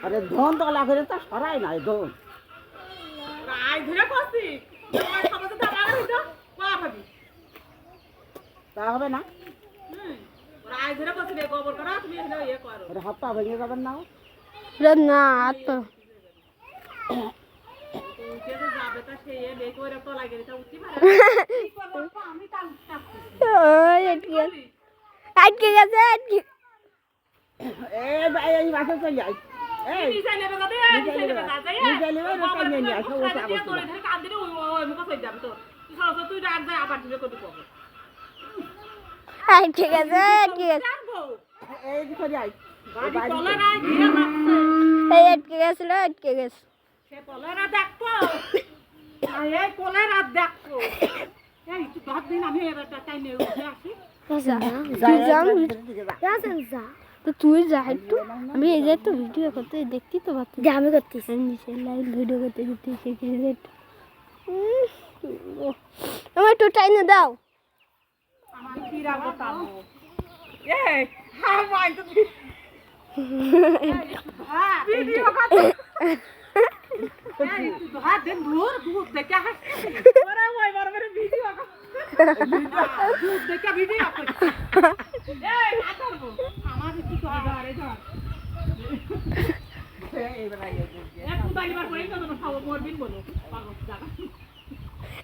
আরে ধন তলা করে তো সরাই নাই ধন তা হবে না হাপ্পা ভেঙে যাবেন না না হাত পা আটকে গেছে এই বাসে চলে যাই ঠিক আছে আটকে গেছিল আটকে গেছে তো তুই যা একটু আমি এই যে একটু ভিডিও করতে দেখতি তো ভাবছি যে আমি করতেছি নিচে লাইভ ভিডিও করতে করতে আমার একটু টাইনে দাও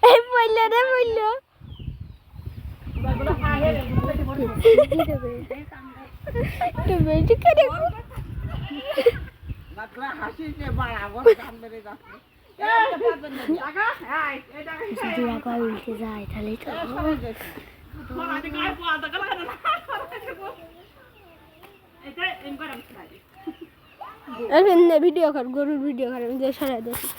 এই বললো রে বললো তো বেশি করে হাসি উল্টে যায় তাহলে তো ভিডিও কর গরুর ভিডিও কর আমি যে সারা দেখি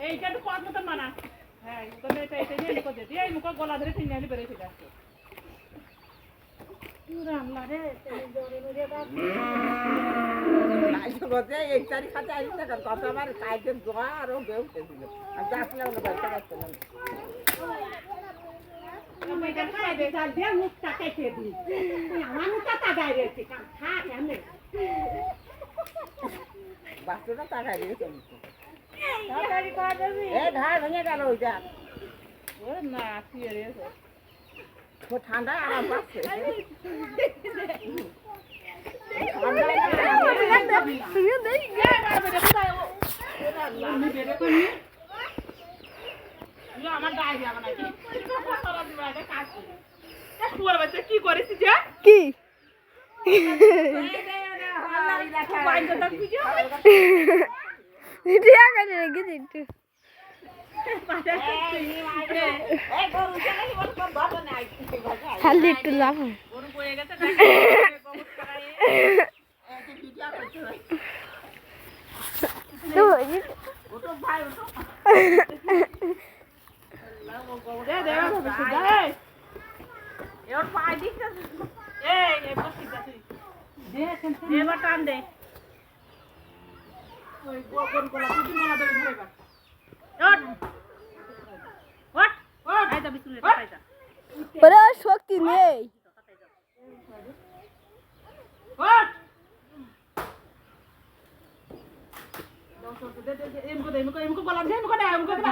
এইটা তো কত মতন মানা হ্যাঁ ওখানে এটা নিয়ে লিখো দিই এই মুখ গলা ধরে তিন নিয়ে বেরিয়ে চলে আসছে পুরা আমারে জোরে জোরে বাপ আইছো গতে এই তারিখ খাতে আইছো না কত আমার কাইতে দোয়া আর বেউ উঠেছিল আমি আসলাম না বাইরে আসলাম আমি এটা খাই দে চাল দিয়ে মুখটা কেটে দিই আমার মুখটা তাগাই রেখে খা কেমনে বাচ্চাটা তাগাই রেখে তাড়াতাড়ি কর দেবি এই ধার ভেঙে গেল ওইটা ওরে না কি রে তো ঠান্ডা আরাম পাচ্ছে আমার ডায়রিয়া বানাইছি কি করেছিস কি দিয়া করে রেখে দিতে এই গরু চলে বল কম ভালো নাই খালি একটু লাভ গরু পড়ে গেছে কবুত করায় এই ভিডিও করতে হয় তো ওটো ভাই ওটো দে দে এর পাই দিতে এই বসি তুই দে এবার টান দে ওই গোল গোলা তুই মালা ধরে ধরেবা ওট ওট ওট আই যা বিছুনে তাই যা ওরে শক্তি নেই ওঠ এমকো গোলা দে এমকো দে এমকো দে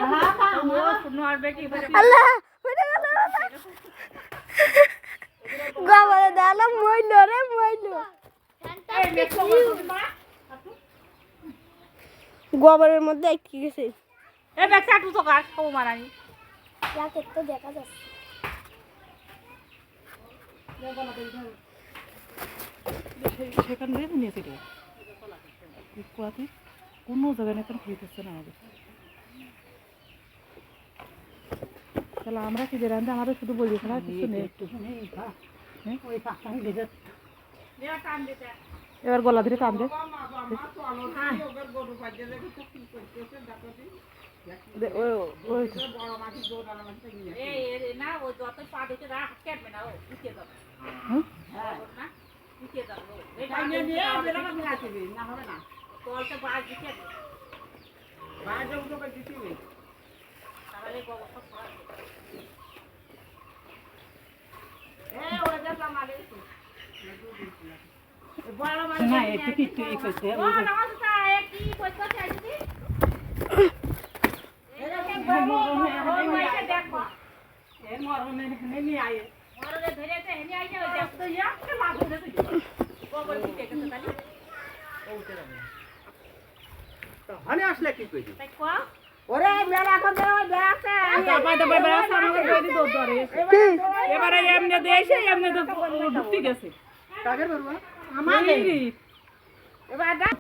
ও শুনো আর বেকি আল্লাহ ওরে গাবরে দালা মইলো রে মইলো এই মেকো করছিস মা গোবরের মধ্যে আটকে গেছে এ ব্যাগ চাটু তো কাট ও মারানি যাক একটু দেখা যাচ্ছে সেখানে রেখে নিয়েছি রে কোয়াতে কোনো জায়গায় এখন খেতেছে না আমাদের তাহলে আমরা কি বেরান্তে আমাদের শুধু বলি না কিছু নেই এবার গলা ধরে টান দে এই না ও যত পা দিতে রাখ কেটবে না ও উঠে যাবে হ্যাঁ না উঠে যাবে এই টাইমে নিয়ে বেলা করে আসবে না হবে না তলতে বাজ দিতে বাজ উঠে করে দিতে তাহলে বাবা সব পড়া এই ওরা যা আমারে বড় মানে না একটু কিছু ই করতে ও নমস্কার কি কইছো চাইছি এরকম বড় মাইকে দেখো এর মরমে নেই আয়ে মরলে ধরেছে হেনি আইছে ওই দেখ তো ইয়া কে লাভ হয়ে গেছে কবর দিতে গেছে তালি তো হানে আসলে কি কইছি তাই কো ওরে বেলা এখন দে ওই দেখছে দাবাই দাবাই বেড়াছে আমাদের বইদি দৌড় ধরে এবারে এমনে দেশে এমনে তো ঢুকতে গেছে কাকের বাবা আমাদের এবার